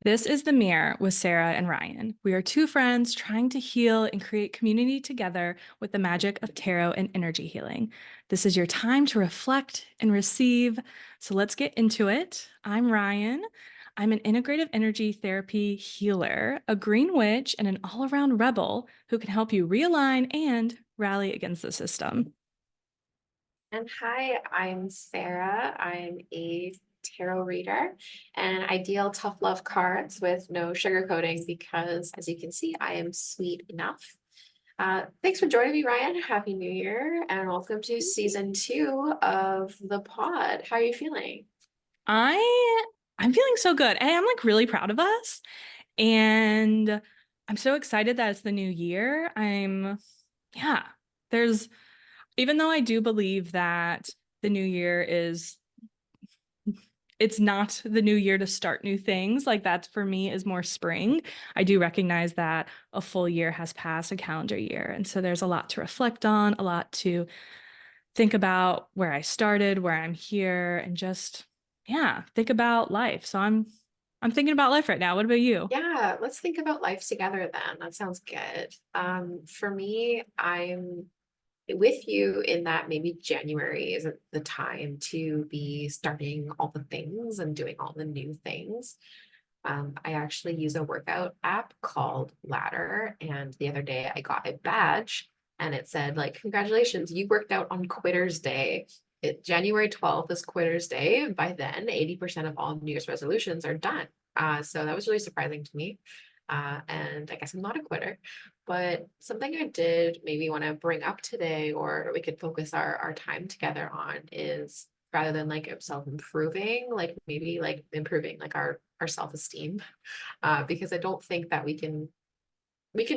This is The Mirror with Sarah and Ryan. We are two friends trying to heal and create community together with the magic of tarot and energy healing. This is your time to reflect and receive. So let's get into it. I'm Ryan. I'm an integrative energy therapy healer, a green witch, and an all around rebel who can help you realign and rally against the system. And hi, I'm Sarah. I'm a tarot reader and I deal tough love cards with no sugarcoating because, as you can see, I am sweet enough. Thanks for joining me, Ryan. Happy New Year and welcome to season 2 of the pod. How are you feeling? I I'm feeling so good. And I'm like really proud of us. And I'm so excited that it's the new year. Yeah, there's, even though I do believe that the new year it's not the new year to start new things. Like that for me is more spring. I do recognize that a full year has passed a calendar year. And so there's a lot to reflect on, a lot to think about where I started, where I'm here, and just, yeah, think about life. So I'm thinking about life right now. What about you? Yeah, let's think about life together then. That sounds good. For me, I'm with you in that maybe January isn't the time to be starting all the things and doing all the new things. I actually use a workout app called Ladder, and the other day I got a badge and it said, like, congratulations, you worked out on Quitter's Day. January 12th is Quitter's Day. By then, 80% of all New Year's resolutions are done. So that was really surprising to me. And I guess I'm not a quitter, but something I did maybe want to bring up today, or we could focus our time together on, is rather than like self-improving, like maybe like improving like our self-esteem. Because I don't think that we can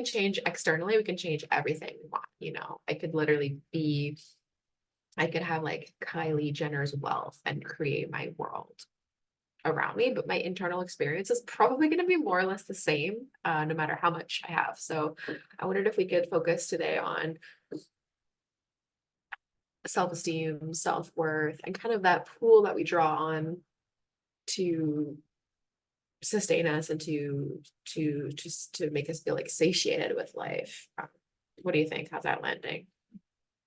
change externally, we can change everything we want, I could literally be, I could have like Kylie Jenner's wealth and create my world around me, but my internal experience is probably going to be more or less the same, no matter how much I have. So I wondered if we could focus today on self-esteem, self-worth, and kind of that pool that we draw on to sustain us and to just to make us feel like satiated with life. What do you think? How's that landing?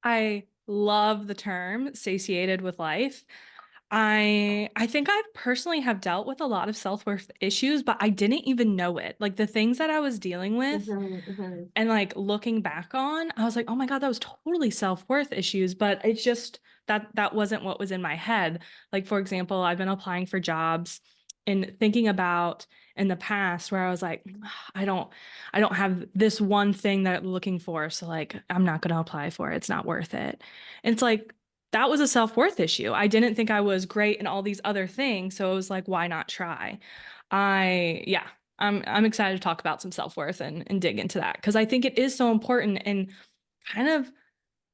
I love the term satiated with life. I think I personally have dealt with a lot of self-worth issues, but I didn't even know it. Like the things that I was dealing with Mhm, mhm. and like looking back on, I was like, oh my God, that was totally self-worth issues. But it's just that wasn't what was in my head. Like, for example, I've been applying for jobs and thinking about in the past where I was like, I don't have this one thing that I'm looking for. So like I'm not gonna apply for it. It's not worth it. And it's like that was a self-worth issue. I didn't think I was great in all these other things. So it was like, why not try? Yeah, I'm excited to talk about some self-worth and dig into that because I think it is so important and kind of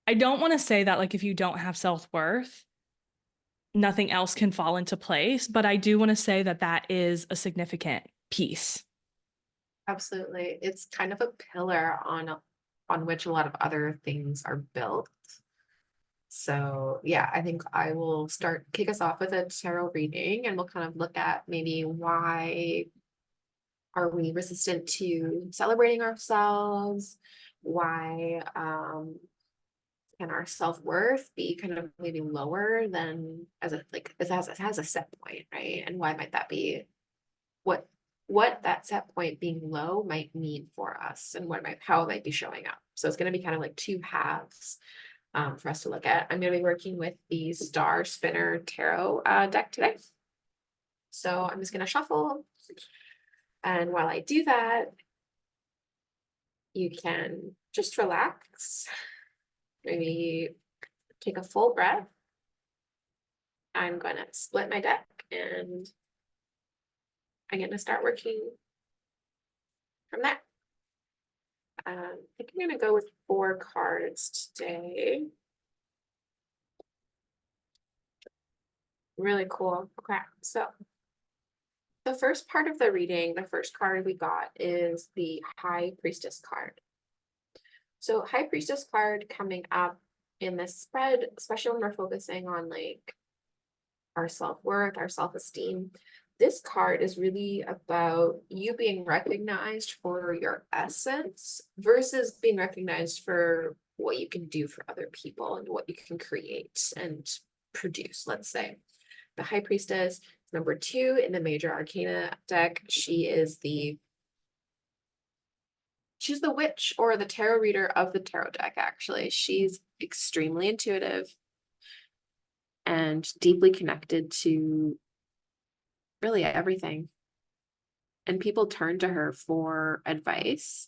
I don't want to say that like if you don't have self-worth, nothing else can fall into place, but I do want to say that that is a significant piece. Absolutely. It's kind of a pillar on which a lot of other things are built. So yeah, I think I will start kick us off with a tarot reading, and we'll kind of look at maybe why are we resistant to celebrating ourselves? Why can our self-worth be kind of maybe lower than as a like as a set point, right? And why might that be? What what that set point being low might mean for us, and what might how it might be showing up. So it's going to be kind of like two halves, for us to look at. I'm going to be working with the Star Spinner Tarot deck today. So I'm just going to shuffle, and while I do that, you can just relax, maybe take a full breath. I'm going to split my deck and I'm going to start working from there. I think I'm going to go with 4 cards today. Really cool. Okay, so the first part of the reading, the first card we got is the High Priestess card. So High Priestess card coming up in this spread, especially when we're focusing on like our self-worth, our self-esteem. this card is really about you being recognized for your essence versus being recognized for what you can do for other people and what you can create and produce, let's say. The High Priestess, number 2 in the Major Arcana deck. She's the witch or the tarot reader of the tarot deck, actually. She's extremely intuitive and deeply connected to really everything. And people turn to her for advice.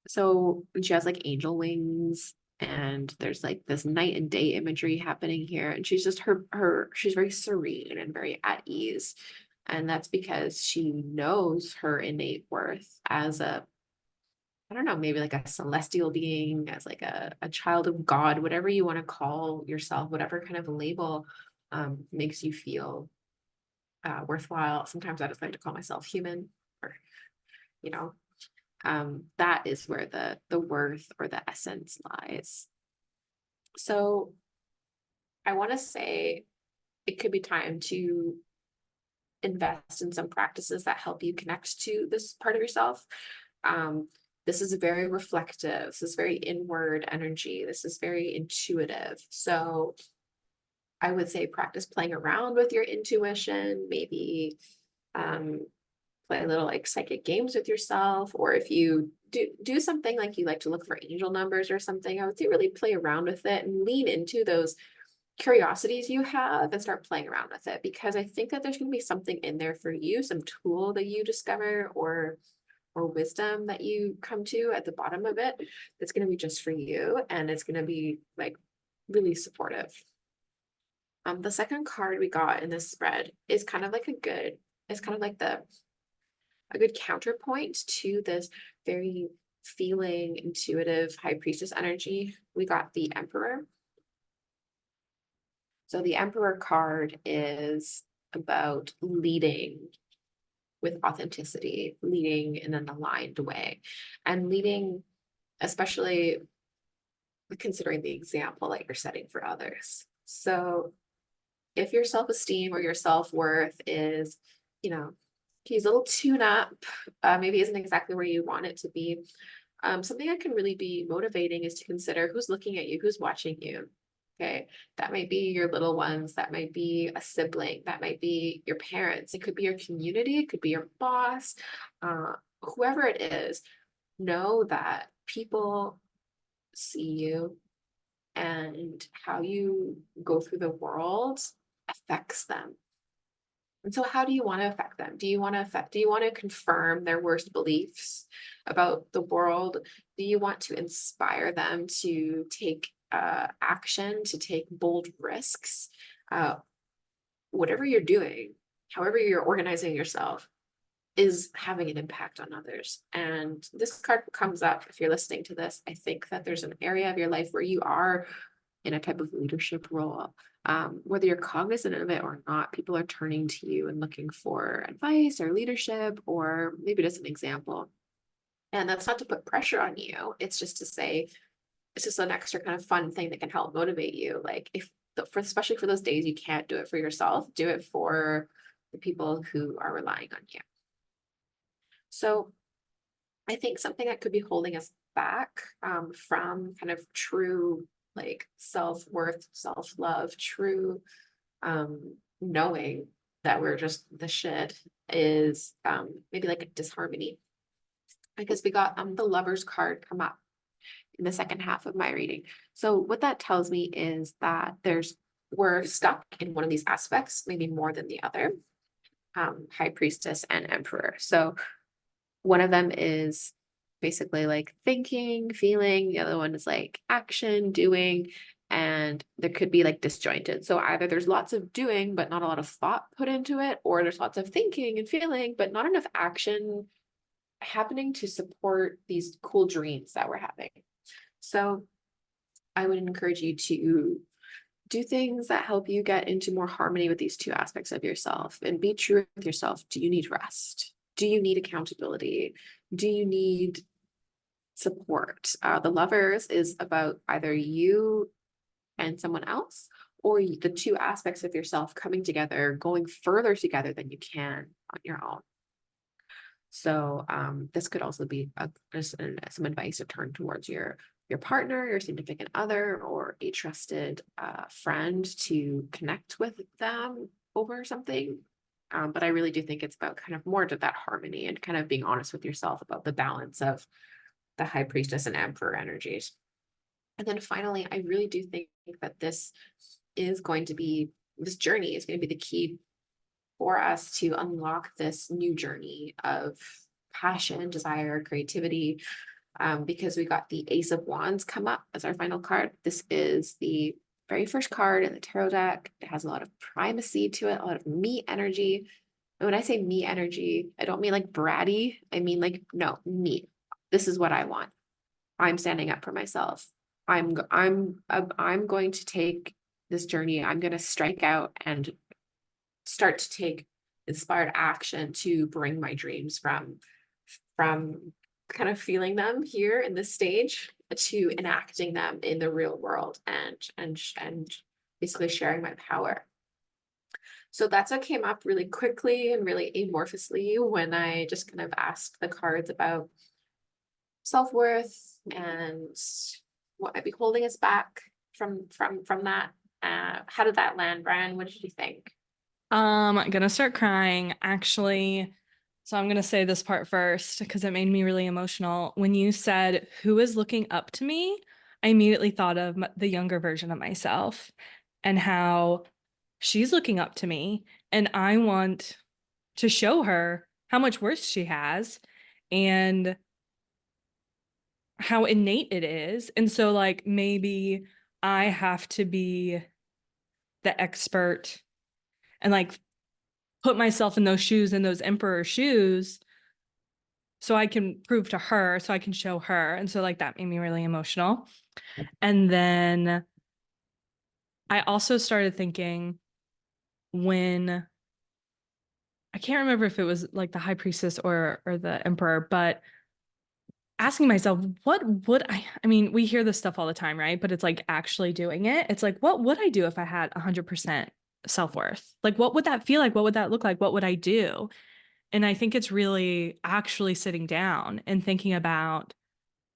So she has like angel wings, and there's like this night and day imagery happening here. And she's just she's very serene and very at ease. And that's because she knows her innate worth as a, I don't know, maybe like a celestial being, as like a child of God, whatever you want to call yourself, whatever kind of label makes you feel worthwhile. Sometimes I just like to call myself human, or, you know, that is where the worth or the essence lies. So I want to say it could be time to invest in some practices that help you connect to this part of yourself. Um, this is very reflective. This is very inward energy. This is very intuitive. So I would say practice playing around with your intuition, maybe play a little like psychic games with yourself, or if you do something like you like to look for angel numbers or something, I would say really play around with it and lean into those curiosities you have and start playing around with it, because I think that there's going to be something in there for you, some tool that you discover or wisdom that you come to at the bottom of it that's going to be just for you, and it's going to be like really supportive. The second card we got in this spread is kind of like it's kind of like a good counterpoint to this very feeling, intuitive High Priestess energy. We got the Emperor. So the Emperor card is about leading with authenticity, leading in an aligned way, and leading, especially considering the example that you're setting for others. So if your self-esteem or your self-worth is, you know, use a little tune up, maybe isn't exactly where you want it to be. Something that can really be motivating is to consider who's looking at you, who's watching you. Okay, that might be your little ones, that might be a sibling, that might be your parents, it could be your community, it could be your boss, whoever it is. Know that people see you, and how you go through the world affects them. And so how do you want to affect them? Do you want to confirm their worst beliefs about the world? Do you want to inspire them to take action, to take bold risks? Whatever you're doing, however you're organizing yourself, is having an impact on others. And this card comes up if you're listening to this. I think that there's an area of your life where you are in a type of leadership role. Whether you're cognizant of it or not, people are turning to you and looking for advice or leadership, or maybe just an example. And that's not to put pressure on you. It's just to say, it's just an extra kind of fun thing that can help motivate you. Like especially for those days you can't do it for yourself, do it for the people who are relying on you. So I think something that could be holding us back from kind of true like self-worth, self-love, true knowing that we're just the shit is maybe like a disharmony. Because we got the Lovers card come up in the second half of my reading. So what that tells me is that we're stuck in one of these aspects, maybe more than the other, High Priestess and Emperor. So one of them is basically like thinking, feeling. The other one is like action, doing, and there could be like disjointed. So either there's lots of doing, but not a lot of thought put into it, or there's lots of thinking and feeling, but not enough action happening to support these cool dreams that we're having. So I would encourage you to do things that help you get into more harmony with these two aspects of yourself, and be true with yourself. Do you need rest? Do you need accountability? Do you need support? The Lovers is about either you and someone else, or the two aspects of yourself coming together, going further together than you can on your own. So this could also be some advice to turn towards your partner, your significant other, or a trusted friend to connect with them over something. But I really do think it's about kind of more to that harmony and kind of being honest with yourself about the balance of the high priestess and emperor energies. And then finally, I really do think that this journey is going to be the key for us to unlock this new journey of passion, desire, creativity. Because we got the Ace of Wands come up as our final card. This is the very first card in the tarot deck. It has a lot of primacy to it, a lot of me energy. And when I say me energy, I don't mean like bratty. I mean like, no, me. This is what I want. I'm standing up for myself. I'm going to take this journey. I'm going to strike out and start to take inspired action to bring my dreams from kind of feeling them here in this stage to enacting them in the real world and basically sharing my power. So that's what came up really quickly and really amorphously when I just kind of asked the cards about self-worth and what might be holding us back from that. How did that land, Brian? What did you think? I'm gonna start crying, actually. So I'm gonna say this part first because it made me really emotional. When you said, "Who is looking up to me?" I immediately thought of the younger version of myself and how she's looking up to me, and I want to show her how much worth she has and how innate it is. And so, like, maybe I have to be the expert and like put myself in those shoes, in those emperor shoes, so I can prove to her, so I can show her. And so like that made me really emotional. And then I also started thinking, when I can't remember if it was like the high priestess or the emperor, but asking myself, what would I mean, we hear this stuff all the time, right? But it's like actually doing it. It's like, what would I do if I had 100% self-worth? Like, what would that feel like? What would that look like? What would I do? And I think it's really actually sitting down and thinking about,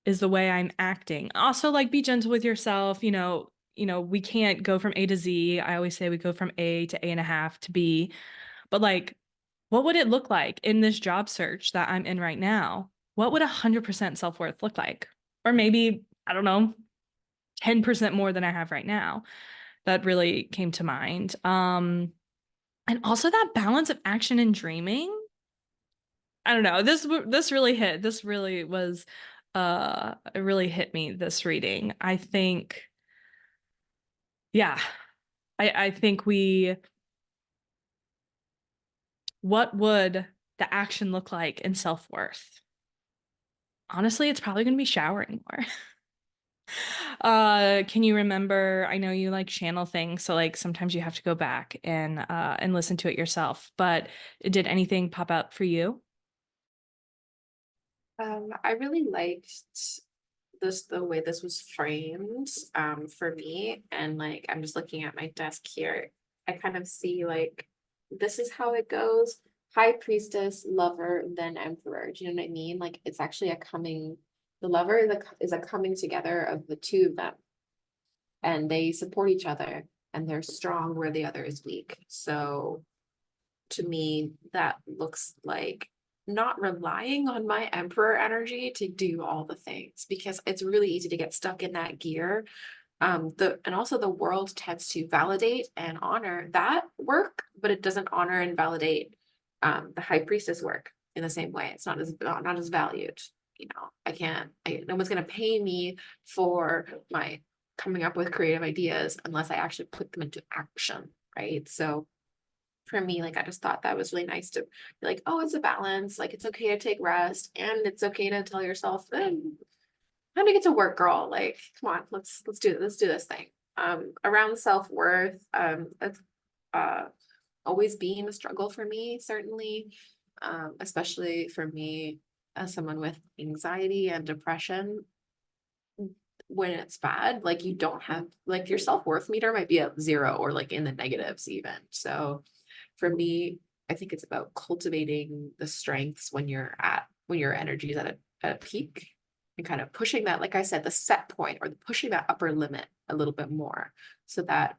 is the way I'm acting. Also, like, be gentle with yourself. We can't go from A to Z. I always say we go from A to A and a half to B. But like, what would it look like in this job search that I'm in right now? What would 100% self-worth look like? Or maybe, I don't know, 10% more than I have right now. That really came to mind. And also that balance of action and dreaming. I don't know. This really hit. This really was it really hit me, this reading. I think, yeah. I think what would the action look like in self-worth? Honestly, it's probably gonna be showering more. Can you remember, I know you like channel things, so like sometimes you have to go back and listen to it yourself, but did anything pop out for you? I really liked the way this was framed for me. And like I'm just looking at my desk here. I kind of see like this is how it goes. High priestess, lover, then emperor. Do you know what I mean? Like it's actually the lover is a coming together of the two of them, and they support each other and they're strong where the other is weak. So to me, that looks like not relying on my emperor energy to do all the things, because it's really easy to get stuck in that gear. And also the world tends to validate and honor that work, but it doesn't honor and validate the high priestess work in the same way. It's not as valued. No one's gonna pay me for my coming up with creative ideas unless I actually put them into action, right? So for me, like I just thought that was really nice to be like, oh, it's a balance. Like it's okay to take rest, and it's okay to tell yourself, time to get to work, girl. Like, come on, let's do this thing. Around self-worth, that's uh always been a struggle for me, certainly. Especially for me as someone with anxiety and depression. when it's bad, like you don't have like your self-worth meter might be at zero or like in the negatives even. So for me, I think it's about cultivating the strengths when your energy is at a peak and kind of pushing that, like I said, the set point or pushing that upper limit a little bit more so that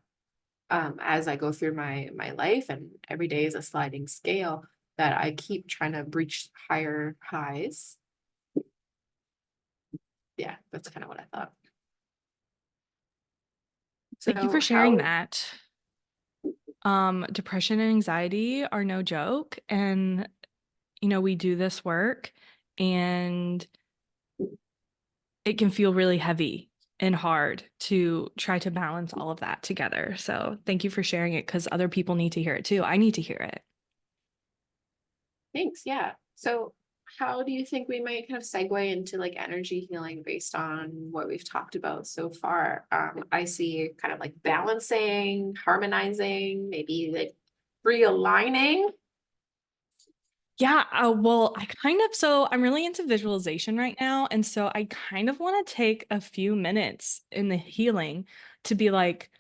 as I go through my life and every day is a sliding scale, that I keep trying to reach higher highs. Yeah, that's kind of what I thought. Thank you for So sharing how that. Depression and anxiety are no joke. And, we do this work and it can feel really heavy and hard to try to balance all of that together. So thank you for sharing it because other people need to hear it too. I need to hear it. Thanks, yeah. So how do you think we might kind of segue into like energy healing based on what we've talked about so far? I see kind of like balancing, harmonizing, maybe like realigning. Yeah, well, so I'm really into visualization right now. And so I kind of want to take a few minutes in the healing to be like,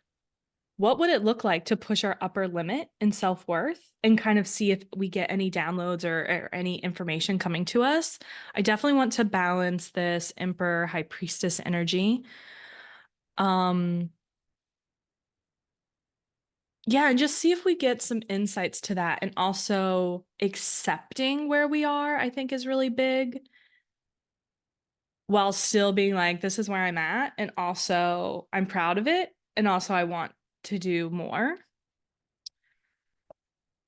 what would it look like to push our upper limit in self-worth and kind of see if we get any downloads or any information coming to us? I definitely want to balance this Emperor High Priestess energy. Um, yeah, and just see if we get some insights to that. And also accepting where we are, I think is really big while still being like, this is where I'm at. And also I'm proud of it. And also I want to do more.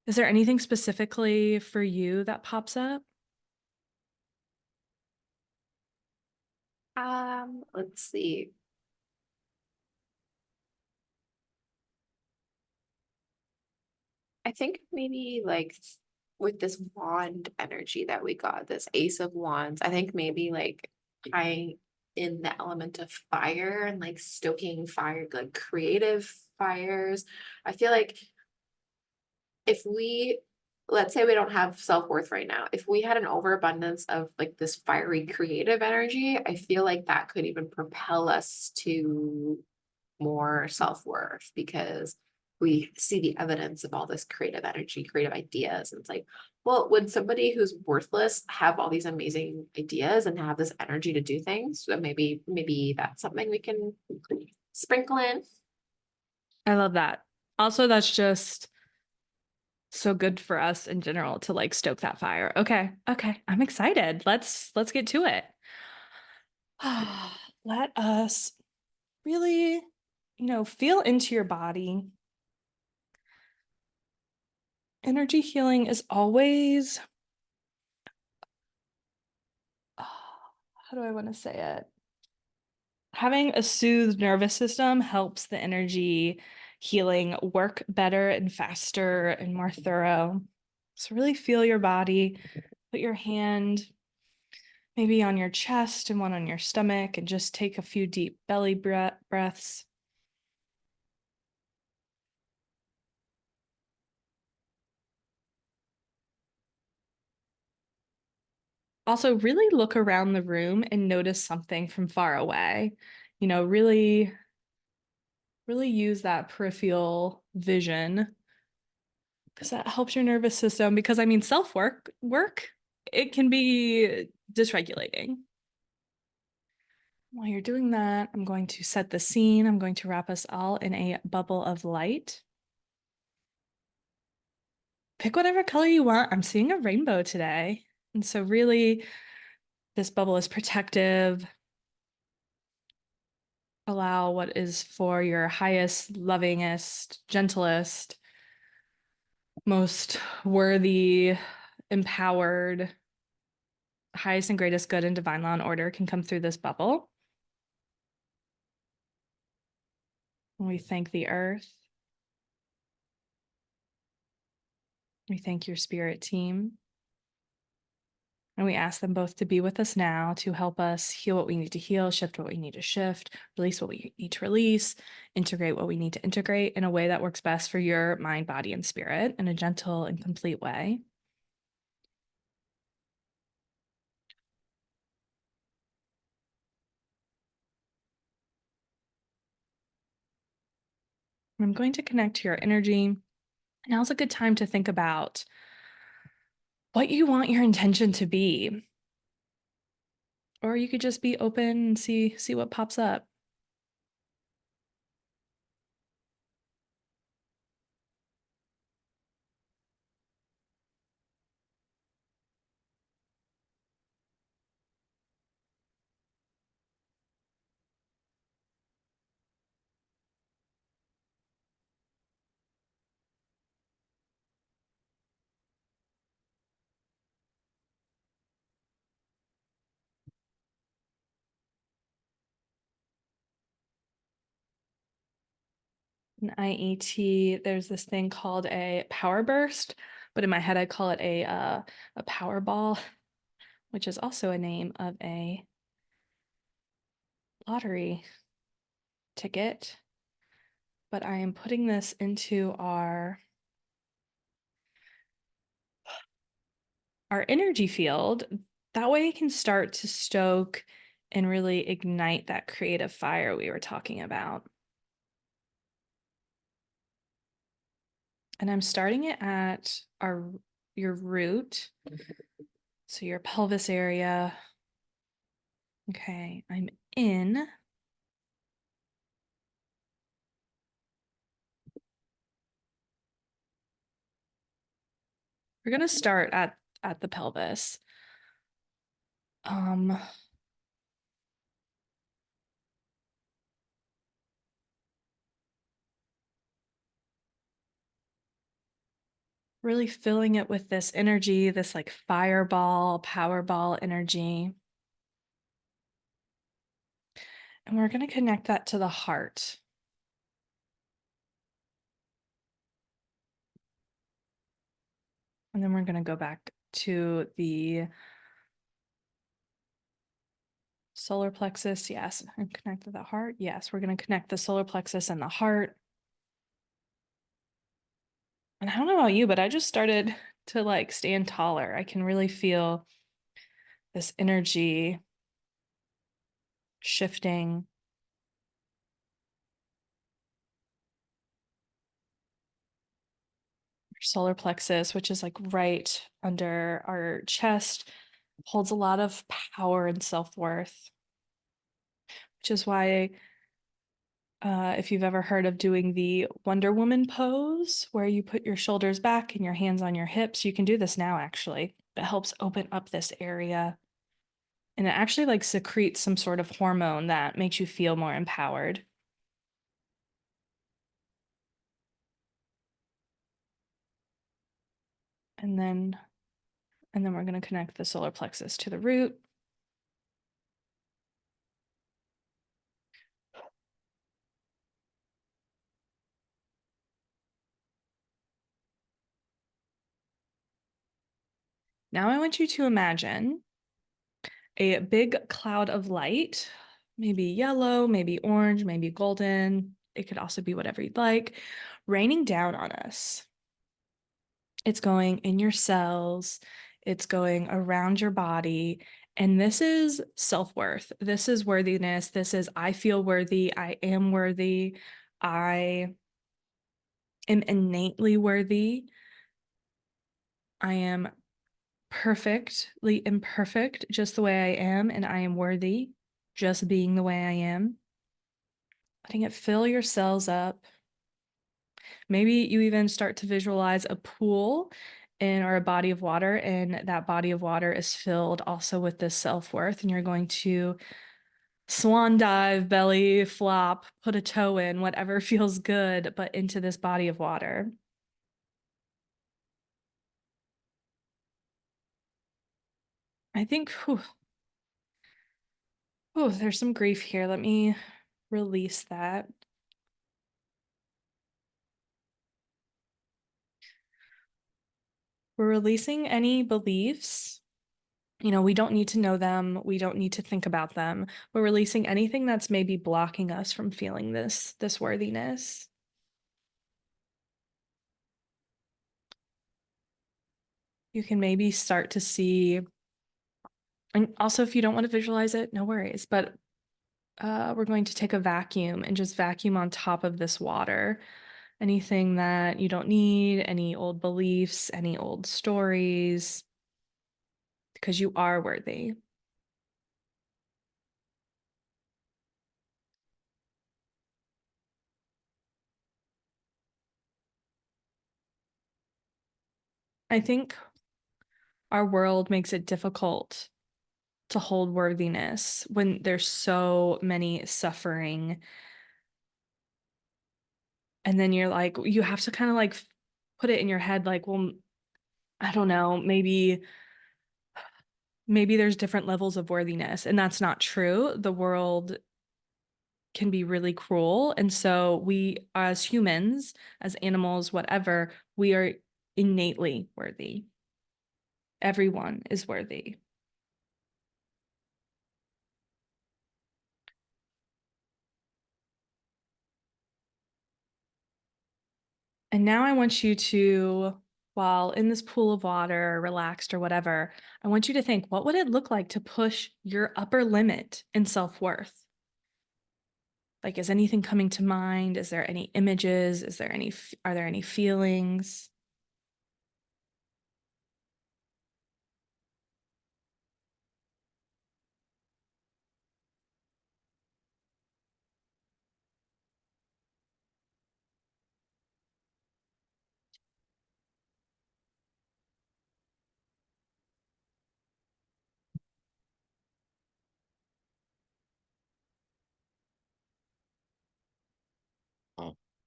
Is there anything specifically for you that pops up? Let's see. I think maybe like with this wand energy that we got, this ace of wands, I think maybe like I in the element of fire and like stoking fire, like creative fires. I feel like if we let's say we don't have self-worth right now, if we had an overabundance of like this fiery creative energy, I feel like that could even propel us to more self-worth because we see the evidence of all this creative energy, creative ideas. And it's like, well, would somebody who's worthless have all these amazing ideas and have this energy to do things? So maybe that's something we can sprinkle in. I love that. Also, that's just so good for us in general to like stoke that fire. Okay. Okay. I'm excited. Let's get to it. Let us really, feel into your body. Energy healing is always, how do I want to say it? Having a soothed nervous system helps the energy healing work better and faster and more thorough. So really feel your body. Put your hand maybe on your chest and one on your stomach and just take a few deep belly breaths. Also, really look around the room and notice something from far away. Really, really use that peripheral vision because that helps your nervous system. Because I mean, self-work, it can be dysregulating. While you're doing that, I'm going to set the scene. I'm going to wrap us all in a bubble of light. Pick whatever color you want. I'm seeing a rainbow today. And so really, this bubble is protective. Allow what is for your highest, lovingest, gentlest, most worthy, empowered, highest and greatest good and divine law and order can come through this bubble. We thank the earth. We thank your spirit team. And we ask them both to be with us now to help us heal what we need to heal, shift what we need to shift, release what we need to release, integrate what we need to integrate in a way that works best for your mind, body, and spirit in a gentle and complete way. I'm going to connect to your energy. Now's a good time to think about what you want your intention to be. Or you could just be open and see what pops up. In IET, there's this thing called a power burst, but in my head I call it a power ball, which is also a name of a lottery ticket. But I am putting this into our energy field. That way it can start to stoke and really ignite that creative fire we were talking about. And I'm starting it at your root, so your pelvis area. Okay, I'm in. We're gonna start at the pelvis. Um, really filling it with this energy, this like fireball, powerball energy. And we're gonna connect that to the heart. And then we're gonna go back to the solar plexus. Yes, and connect to the heart. Yes, we're gonna connect the solar plexus and the heart. And I don't know about you, but I just started to like stand taller. I can really feel this energy shifting. Solar plexus, which is like right under our chest, holds a lot of power and self-worth, which is why if you've ever heard of doing the Wonder Woman pose, where you put your shoulders back and your hands on your hips, you can do this now actually. It helps open up this area. And it actually like secretes some sort of hormone that makes you feel more empowered. And then we're going to connect the solar plexus to the root. Now I want you to imagine a big cloud of light, maybe yellow, maybe orange, maybe golden. It could also be whatever you'd like, raining down on us. It's going in your cells, it's going around your body. And this is self-worth. This is worthiness. This is, I feel worthy. I am worthy. I am innately worthy. I am perfectly imperfect just the way I am, and I am worthy just being the way I am. Letting it fill your cells up. Maybe you even start to visualize a pool or a body of water, and that body of water is filled also with this self-worth, and you're going to swan dive, belly flop, put a toe in, whatever feels good, but into this body of water. I think, there's some grief here. Let me release that. We're releasing any beliefs. We don't need to know them. We don't need to think about them. We're releasing anything that's maybe blocking us from feeling this worthiness. You can maybe start to see, and also if you don't want to visualize it, no worries, but we're going to take a vacuum and just vacuum on top of this water. anything that you don't need, any old beliefs, any old stories, because you are worthy. I think our world makes it difficult to hold worthiness when there's so many suffering. And then you're like, you have to kind of like put it in your head, like, well, I don't know, maybe there's different levels of worthiness. And that's not true. The world can be really cruel. And so we, as humans, as animals, whatever, we are innately worthy. Everyone is worthy. And now I want you to, while in this pool of water, relaxed or whatever, I want you to think, what would it look like to push your upper limit in self-worth? Like, is anything coming to mind? Is there any images? Are there any feelings?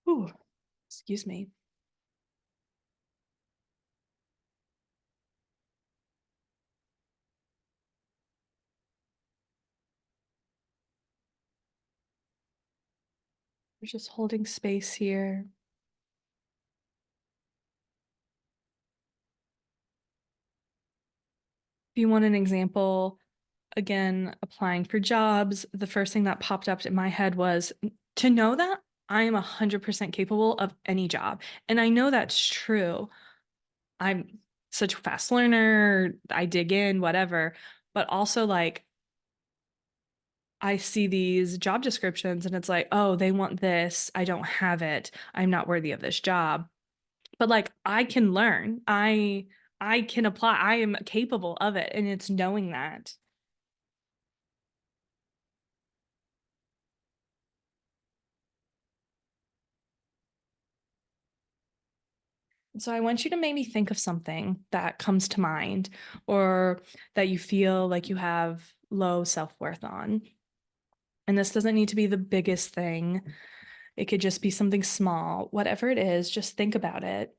Ooh, excuse me. We're just holding space here. If you want an example, again, applying for jobs, the first thing that popped up in my head was to know that I am 100% capable of any job. And I know that's true. I'm such a fast learner, I dig in, whatever. But also, like, I see these job descriptions and it's like, oh, they want this. I don't have it. I'm not worthy of this job. But like, I can learn. I can apply. I am capable of it. And it's knowing that. So I want you to maybe think of something that comes to mind or that you feel like you have low self-worth on. And this doesn't need to be the biggest thing. It could just be something small. Whatever it is, just think about it.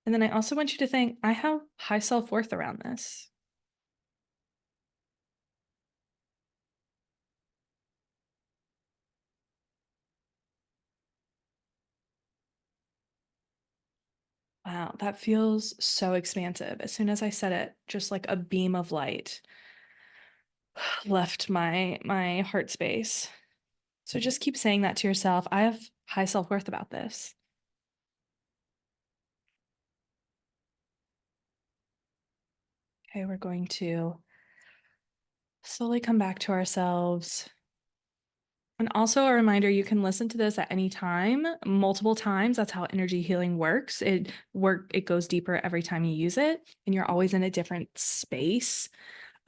And then I also want you to think, I have high self-worth around this. Wow, that feels so expansive. As soon as I said it, just like a beam of light left my heart space. So just keep saying that to yourself. I have high self-worth about this. Okay, we're going to slowly come back to ourselves. And also a reminder, you can listen to this at any time, multiple times. That's how energy healing works. It goes deeper every time you use it, and you're always in a different space,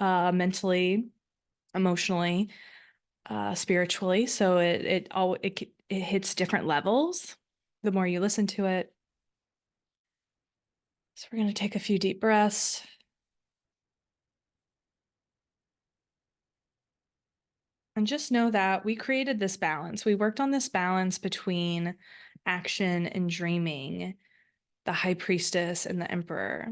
mentally, emotionally, spiritually. So it hits different levels the more you listen to it. So we're going to take a few deep breaths. And just know that we created this balance. We worked on this balance between action and dreaming, the high priestess and the emperor.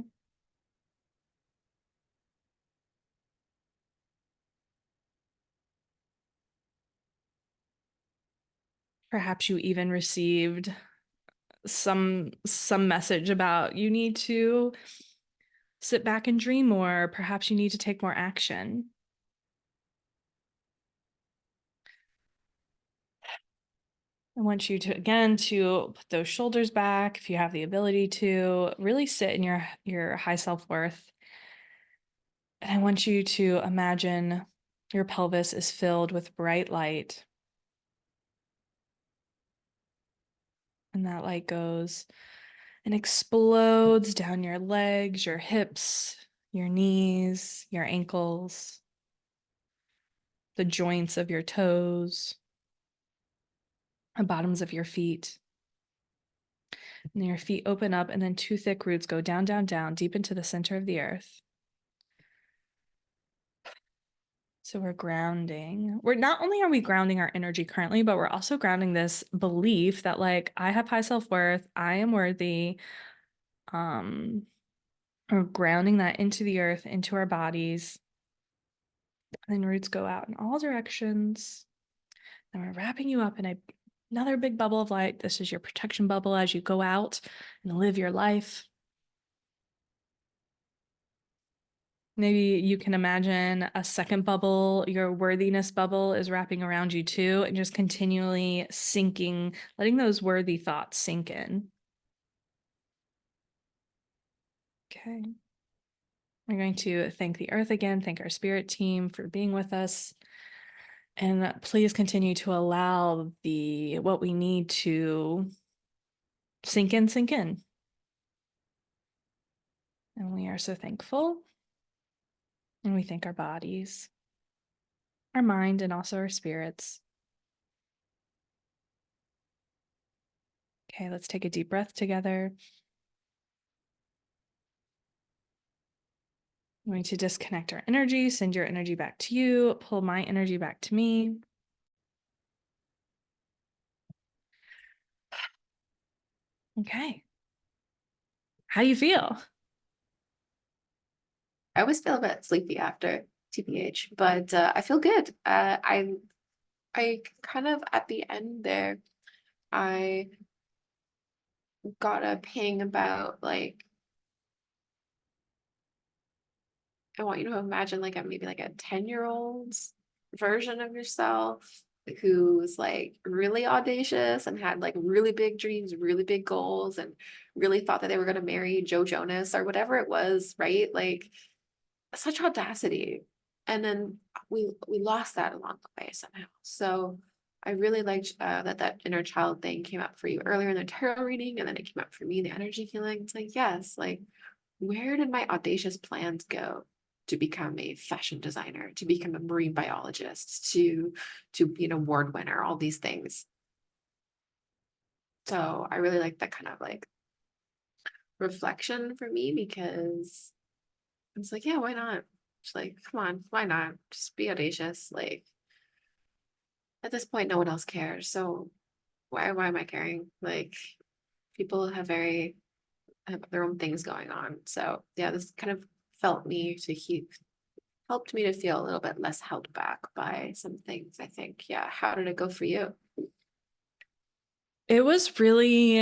Perhaps you even received some message about you need to sit back and dream more. Perhaps you need to take more action. I want you to, again, to put those shoulders back if you have the ability to really sit in your high self-worth. And I want you to imagine your pelvis is filled with bright light. And that light goes and explodes down your legs, your hips, your knees, your ankles, the joints of your toes, the bottoms of your feet. And your feet open up, and then two thick roots go down, down, down, deep into the center of the earth. So we're grounding. We're not only are we grounding our energy currently, but we're also grounding this belief that like I have high self-worth, I am worthy. We're grounding that into the earth, into our bodies. And then roots go out in all directions. And we're wrapping you up in another big bubble of light. This is your protection bubble as you go out and live your life. Maybe you can imagine a second bubble, your worthiness bubble is wrapping around you too, and just continually sinking, letting those worthy thoughts sink in. Okay. We're going to thank the earth again, thank our spirit team for being with us. And please continue to allow what we need to sink in, sink in. And we are so thankful. And we thank our bodies, our mind, and also our spirits. Okay, let's take a deep breath together. I'm going to disconnect our energy, send your energy back to you, pull my energy back to me. Okay. How do you feel? I always feel a bit sleepy after TBH, but I feel good. I kind of at the end there, I got a ping about like I want you to imagine like maybe like a 10-year-old's version of yourself who's like really audacious and had like really big dreams, really big goals, and really thought that they were going to marry Joe Jonas or whatever it was, right? Like such audacity. And then we lost that along the way somehow. So I really liked that inner child thing came up for you earlier in the tarot reading, and then it came up for me in the energy healing. It's like, yes, like where did my audacious plans go to become a fashion designer, to become a marine biologist, to be an award winner, all these things. So I really like that kind of like reflection for me because it's like, yeah, why not? It's like, come on, why not? Just be audacious. Like at this point, no one else cares. So why am I caring? Like people have their own things going on. So yeah, this kind of helped me to feel a little bit less held back by some things, I think. Yeah. How did it go for you? It was really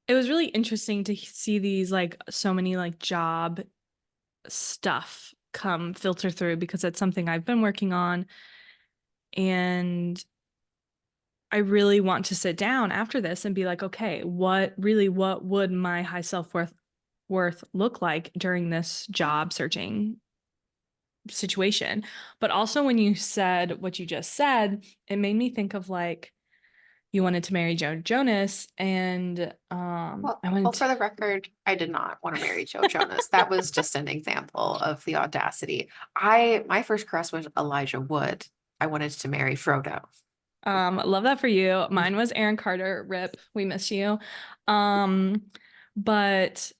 it was really interesting to see these like so many like job stuff come filter through because it's something I've been working on, and I really want to sit down after this and be like, okay, what would my high self-worth look like during this job searching situation? But also when you said what you just said, it made me think of like you wanted to marry Joe Jonas, and I Well, wanted to, for the record, I did not want to marry Joe Jonas. That was just an example of the audacity. My first crush was Elijah Wood. I wanted to marry Frodo. love that for you. Mine was Aaron Carter. Rip, we miss you. Um, but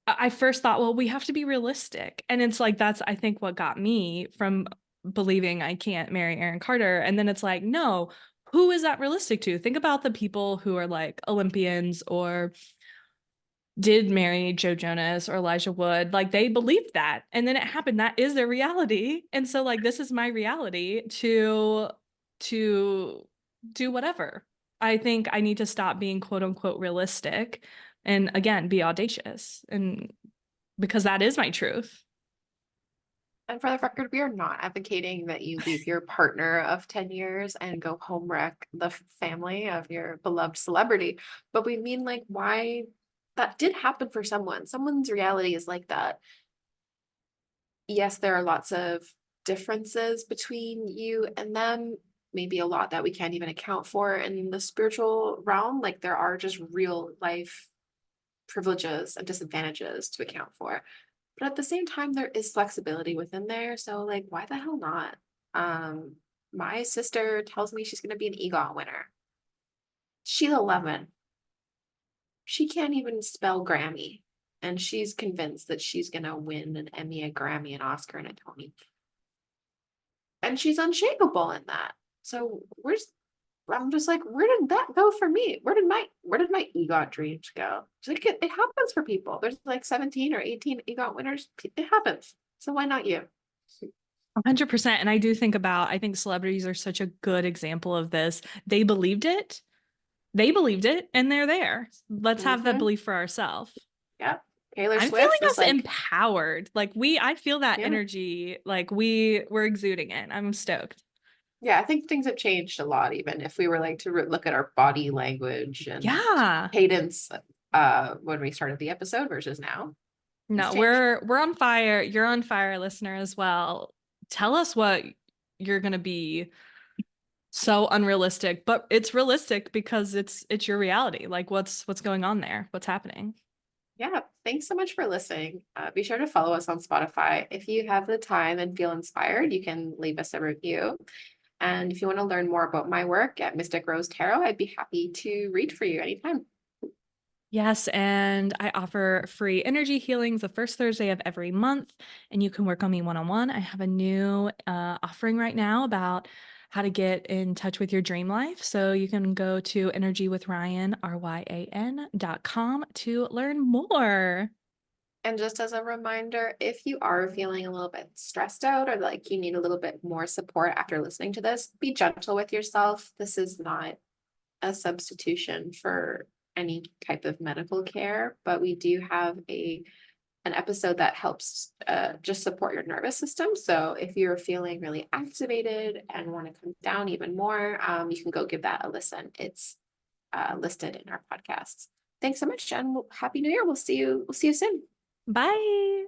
I first thought, well, we have to be realistic. And it's like, that's, I think, what got me from believing I can't marry Aaron Carter. And then it's like, no, who is that realistic to? Think about the people who are like Olympians or did marry Joe Jonas or Elijah Wood. Like they believed that. And then it happened. That is their reality. And so like this is my reality to do whatever. I think I need to stop being quote unquote realistic and again be audacious, and because that is my truth. And for the record, we are not advocating that you leave your partner of 10 years and go home wreck the family of your beloved celebrity. But we mean like why that did happen for someone. Someone's reality is like that. Yes, there are lots of differences between you and them, maybe a lot that we can't even account for in the spiritual realm. Like there are just real life privileges and disadvantages to account for. But at the same time, there is flexibility within there. So like, why the hell not? Um, my sister tells me she's gonna be an EGOT winner. She's 11. She can't even spell Grammy. And she's convinced that she's gonna win an Emmy, a Grammy, an Oscar, and a Tony. And she's unshakable in that. So I'm just like, where did that go for me? Where did my EGOT dreams go? It's like it happens for people. There's like 17 or 18 EGOT winners. It happens. So why not you? 100%. And I do think about, I think celebrities are such a good example of this. They believed it. They believed it and they're there. Let's have that Hmm. belief for ourselves. Yep. Taylor I'm feeling Swift was us like, empowered. Like I feel that yeah. energy. Like we're exuding it. I'm stoked. Yeah, I think things have changed a lot, even if we were like to look at our body language and Yeah. cadence when we started the episode versus now. It's No, changed. we're on fire. You're on fire, listener, as well. Tell us what you're gonna be so unrealistic, but it's realistic because it's your reality. Like what's going on there? What's happening? Yeah, thanks so much for listening. Be sure to follow us on Spotify. If you have the time and feel inspired, you can leave us a review. And if you want to learn more about my work at Mystic Rose Tarot, I'd be happy to read for you anytime. Yes, and I offer free energy healings the first Thursday of every month, and you can work on me one-on-one. I have a new offering right now about how to get in touch with your dream life. So you can go to energywithryan, RYAN.com to learn more. And just as a reminder, if you are feeling a little bit stressed out or like you need a little bit more support after listening to this, be gentle with yourself. This is not a substitution for any type of medical care, but we do have an episode that helps just support your nervous system. So if you're feeling really activated and want to come down even more, you can go give that a listen. It's listed in our podcasts. Thanks so much, Jen. Happy New Year. We'll see you. We'll see you soon. Bye.